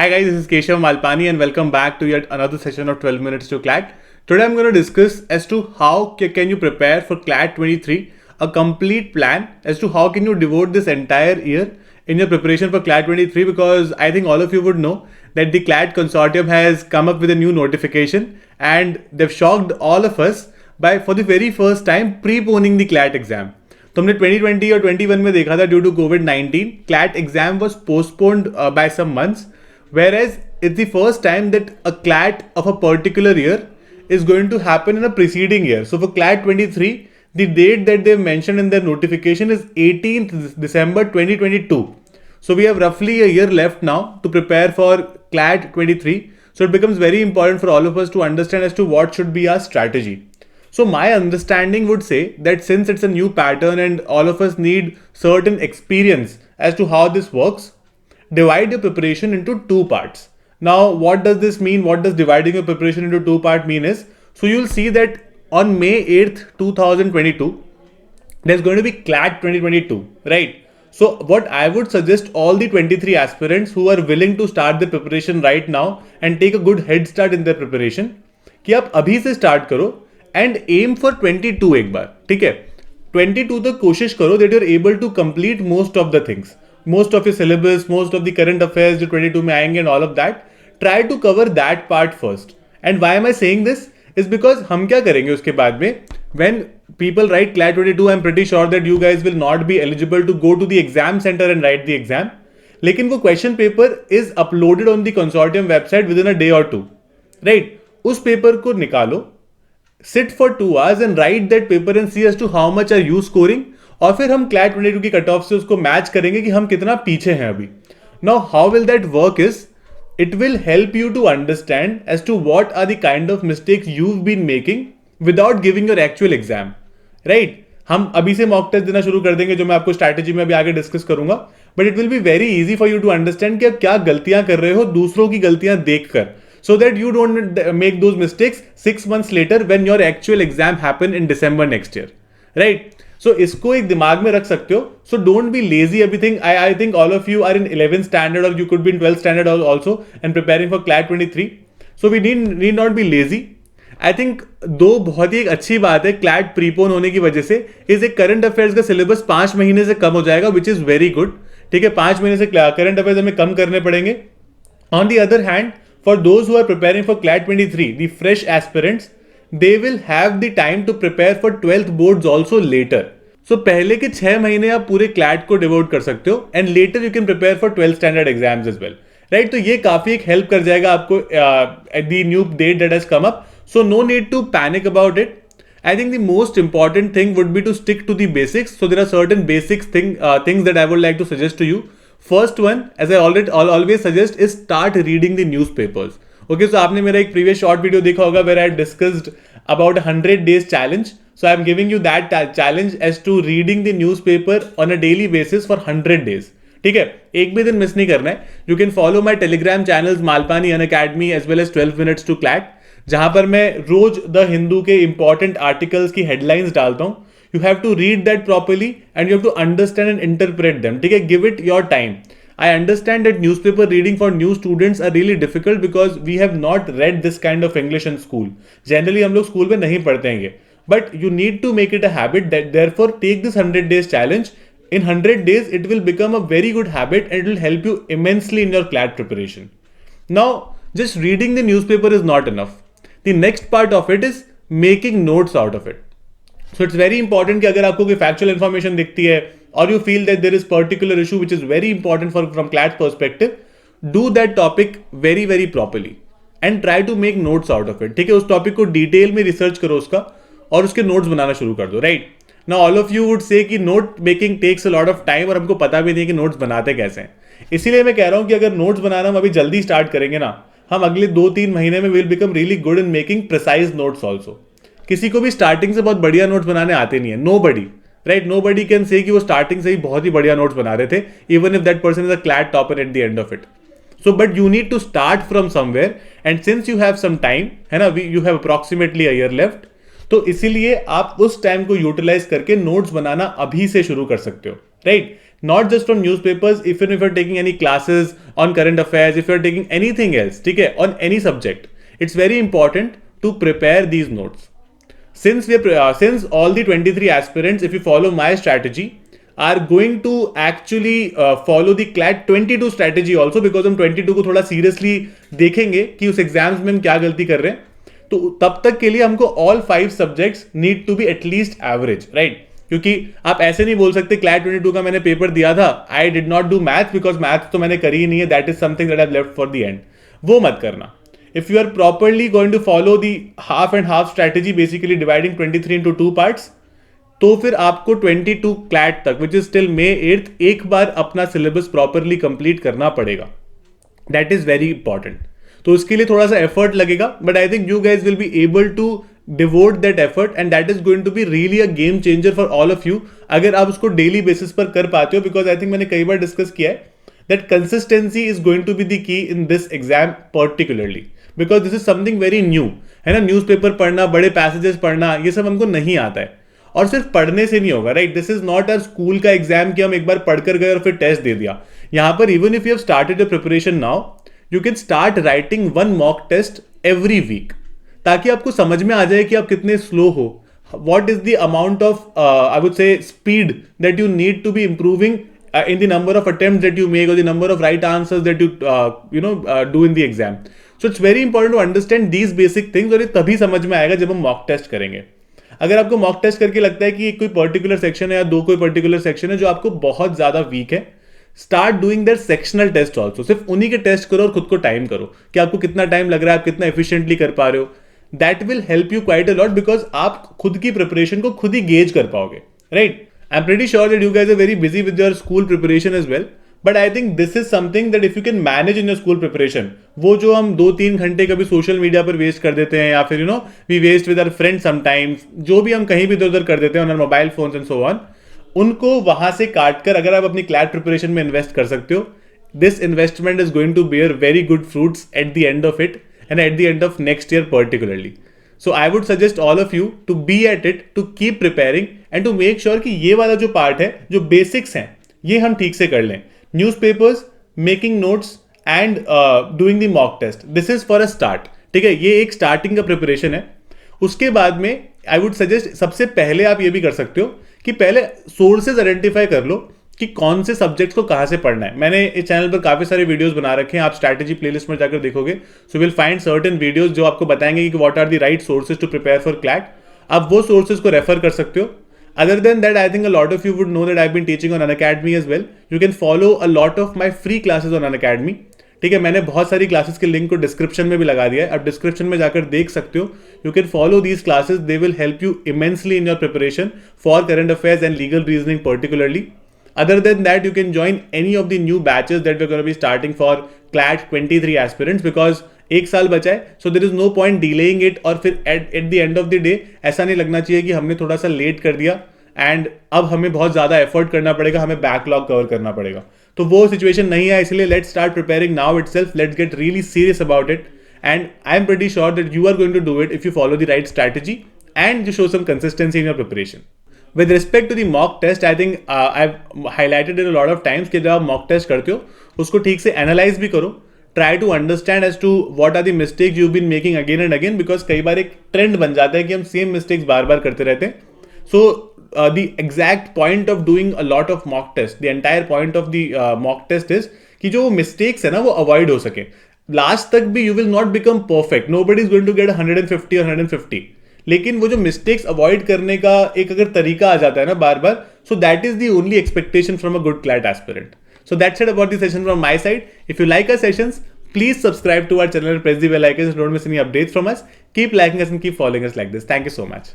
Hi guys, this is Keshav Malpani and welcome back to yet another session of 12 minutes to CLAT. Today I'm going to discuss as to how can you prepare for CLAT 23, a complete plan as to how can you devote this entire year in your preparation for CLAT 23, because I think all of you would know that the CLAT consortium has come up with a new notification and they've shocked all of us by for the very first time preponing the CLAT exam. तो हमने 2020 और 21 में देखा था due to कोविड-19 CLAT exam was postponed by some months, whereas it's the first time that a CLAT of a particular year is going to happen in a preceding year. So for CLAT 23, the date that they've mentioned in their notification is 18th December 2022. So we have roughly a year left now to prepare for CLAT 23. So it becomes very important for all of us to understand as to what should be our strategy. So my understanding would say that since it's a new pattern and all of us need certain experience as to how this works, divide your preparation into two parts. Now, what does this mean? What does dividing your preparation into two parts mean is, so you'll see that on May 8th, 2022, there's going to be CLAT 2022, right? So what I would suggest all the 23 aspirants who are willing to start their preparation right now and take a good head start in their preparation, कि आप अभी से start करो and aim for 22 एक बार, ठीक है? 22 तक कोशिश करो that you're able to complete most of the things, most of your syllabus, most of the current affairs जो 22 में आएंगे and all of that. Try to cover that part first. And why am I saying this? Is because हम क्या करेंगे उसके बाद में when people write CLAT 22, I'm pretty sure that you guys will not be eligible to go to the exam center and write the exam. लेकिन वो question paper is uploaded on the consortium website within a day or two, right? उस paper को निकालो, sit for 2 hours and write that paper and see as to how much are you scoring, और फिर हम CLAT 22 की cut off से उसको match करेंगे कि हम कितना पीछे हैं अभी. Now how will that work is, it will help you to understand as to what are the kind of mistakes you've been making without giving your actual exam, right? हम अभी से मॉक टेस्ट देना शुरू कर देंगे जो मैं आपको स्ट्रैटेजी में अभी आगे डिस्कस करूंगा, but it will be very easy for you to understand कि आप क्या गलतियां कर रहे हो दूसरों की गलतियां देखकर, so that you don't make those mistakes 6 months later when your actual exam happen in December next year, right? So इसको एक दिमाग में रख सकते हो. So don't be lazy. Everything I think all of you are in 11th standard or you could be in 12th standard also and preparing for CLAT 23. So we need not be lazy. I think दो बहुत ही एक अच्छी बात है CLAT prepone होने की वजह से, इस एक करंट अफेयर्स का सिलेबस 5 महीने से कम हो जाएगा, which is very good. ठीक है, 5 महीने से करंट अफेयर्स हमें कम करने पड़ेंगे. On the other hand, for those who are preparing for CLAT 23, the fresh aspirants, they will have the time to prepare for 12th boards also later. So पहले के 6 महीने आप पूरे CLAT को डिवोट कर सकते हो and later you can prepare for 12th standard exams as well, right? तो ये काफी एक हेल्प कर जाएगा आपको at the new date that has come up. So no need to panic about it. I think the most important thing would be to stick to the basics. So there are certain basics things that I would like to suggest to you. First one, as I always suggest, is start reading the newspapers. Okay, so आपने मेरा एक previous short video देखा होगा where I discussed about 100 days challenge. So I'm giving you that challenge as to reading the newspaper on a daily basis for 100 days. ठीक है, एक भी दिन मिस नहीं करना है. You can follow my Telegram channels Malpani Unacademy as well as 12 minutes to CLAT, जहां पर मैं रोज द हिंदू के इंपॉर्टेंट आर्टिकल्स की हेडलाइंस डालता हूं. You have to read that properly and you have to understand and interpret them. ठीक है, give it your time. I understand that newspaper reading for new students are really difficult because we have not read this kind of English in school. Generally हम लोग school में नहीं पढ़ते हैं ये. But you need to make it a habit. That therefore take this 100 days challenge. In 100 days it will become a very good habit and it will help you immensely in your CLAT preparation. Now just reading the newspaper is not enough. The next part of it is making notes out of it. So it's very important कि अगर आपको कोई factual information दिखती है or you feel that there is particular issue which is very important from CLAT perspective, do that topic very very properly and try to make notes out of it. ठीक है, उस topic को detail में research करो उसका और उसके notes बनाना शुरू कर दो, right? Now all of you would say कि note making takes a lot of time और हमको पता भी नहीं कि notes बनाते कैसे हैं. इसीलिए मैं कह रहा हूँ कि अगर notes बनाना हम अभी जल्दी start करेंगे ना, हम अगले 2-3 महीने में will become really good in making precise notes also. किसी को भी स्टार्टिंग से बहुत बढ़िया नोट्स बनाने आते नहीं है. Nobody, right? Nobody can say कि वो स्टार्टिंग से ही बहुत ही बढ़िया नोट्स बना रहे थे, even if that person is a CLAT topper at the end of it. So but you need to start from somewhere and since you have some time, है ना, you have approximately a year left, तो इसीलिए आप उस time को utilise करके notes बनाना अभी से शुरू कर सकते हो, right? Not just from newspapers, even if you're taking any classes on current affairs, if you're taking anything else, okay, on any subject, it's very important to prepare these notes. Since all the 23 aspirants, if you follow my strategy, are going to actually follow the CLAT 22 strategy also, because हम 22 को थोड़ा seriously देखेंगे कि उस exams में हम क्या गलती कर रहे हैं, तो तब तक के लिए हमको all 5 subjects need to be at least average, right? क्योंकि आप ऐसे नहीं बोल सकते CLAT 22 का मैंने पेपर दिया था, I did not do math because math तो मैंने करी ही नहीं है, that is something that I left for the end. वो मत करना. If you are properly going to follow the half and half strategy, basically dividing 23 into 2 parts, तो फिर आपको 22 CLAT तक, which is till May 8th, एक बार अपना syllabus properly complete करना पड़ेगा. That is very important. तो उसके लिए थोड़ा सा एफर्ट लगेगा, but I think you guys will be able to devote that effort, and that is going to be really a game changer for all of you, अगर आप उसको daily basis पर कर पाते हो. बिकॉज आई थिंक मैंने कई बार discuss किया है that consistency is going to be the key in this exam particularly, because this is something very new, है ना. न्यूज़पेपर पढ़ना, बड़े पैसेजेस पढ़ना, ये सब हमको नहीं आता है. और सिर्फ पढ़ने से नहीं होगा, right. This is not a school का एग्जाम कि हम एक बार पढ़कर गए और फिर टेस्ट दे दिया. यहाँ पर even if you have started your preparation now, you can start writing 1 mock test every week, ताकि आपको समझ में आ जाए कि आप कितने स्लो हो. What is the amount of I would say speed that you need to be improving in the number of attempts that you make or the number of right answers that you do in the exam. So it's very important to understand these basic things, और ये तभी समझ में आएगा जब हम mock test करेंगे. अगर आपको मॉक टेस्ट करके लगता है कि कोई पर्टिकुलर सेक्शन है या दो कोई पर्टिकुलर सेक्शन है जो आपको बहुत ज्यादा वीक है, start doing that sectional test also. सिर्फ उन्हीं के टेस्ट करो और खुद को टाइम करो कि आपको कितना टाइम लग रहा है, आप कितना एफिशिएंटली कर पा रहे हो. That will help you quite a lot, because आप खुद की प्रिपरेशन को खुद ही गेज कर पाओगे, right. I'm pretty sure that you guys are very busy with your school preparation as well, but I think this is something that if you can manage in your school preparation, वो जो हम 2-3 घंटे कभी social media पर waste कर देते हैं, या फिर we waste with our friends sometimes, जो भी हम कहीं भी इधर उधर कर देते हैं on our mobile phones and so on, उनको वहां से काट कर अगर आप अपनी CLAT प्रिपरेशन में इन्वेस्ट कर सकते हो, this investment is going to bear very good fruits at the end of it and at the end of next year particularly. So I would suggest all of you to be at it, to keep preparing and to make sure कि ये वाला जो part है, जो basics हैं, ये हम ठीक से कर लें. Newspapers, making notes and doing the mock test, this is for a start. ठीक है, ये एक स्टार्टिंग का प्रिपरेशन है. उसके बाद में आई वुड सजेस्ट सबसे पहले आप ये भी कर सकते हो कि पहले सोर्सेज आइडेंटिफाई कर लो कि कौन से सब्जेक्ट्स को कहां से पढ़ना है. मैंने इस चैनल पर काफी सारे वीडियोस बना रखे हैं, आप स्ट्रैटेजी प्लेलिस्ट में जाकर देखोगे, so will find certain videos जो आपको बताएंगे कि what are the right sources to prepare for CLAT. आप वो सोर्सेज को रेफर कर सकते हो. Other than that, I think a lot of you would know that I've been teaching on Unacademy as well. You can follow a lot of my free classes on Unacademy. ठीक है, मैंने बहुत सारी classes के link को description में भी लगा दिया है, आप डिस्क्रिप्शन में जाकर देख सकते हो. You can follow these classes, they will help you immensely in your preparation for current affairs and legal reasoning particularly. Other than that, you can join any of the new batches that we're going to be starting for CLAT 23 aspirants, because एक साल बचा है, so there is no point delaying it. और फिर at the end of the day ऐसा नहीं लगना चाहिए कि हमने थोड़ा सा लेट कर दिया एंड अब हमें बहुत ज्यादा एफर्ट करना पड़ेगा, हमें बैकलॉग कवर करना पड़ेगा. तो वो सिचुएशन नहीं है, इसलिए let's start preparing now itself. Let's get really serious about it, and I am pretty sure that you are going to do it if you follow the right strategy and you show some consistency in your preparation. With respect to the mock test, I think I've highlighted it a lot of times कि जब आप mock test करते हो उसको ठीक से analyze भी करो. Try to understand as to what are the mistakes you've been making again and again, because कई बार एक trend बन जाता है कि हम same mistakes बार बार करते रहते हैं. So the exact point of doing a lot of mock test, the entire point of the mock test is कि जो mistakes है ना वो avoid हो सके. Last तक भी you will not become perfect. Nobody is going to get 150 or 150. लेकिन वो जो मिस्टेक्स अवॉइड करने का एक अगर तरीका आ जाता है ना बार बार, so that is the only expectation from a good CLAT aspirant. So that's it about the session from my side. If you like our sessions, please subscribe to our channel and press the bell icon so don't miss any updates from us. Keep liking us and keep following us like this. Thank you so much.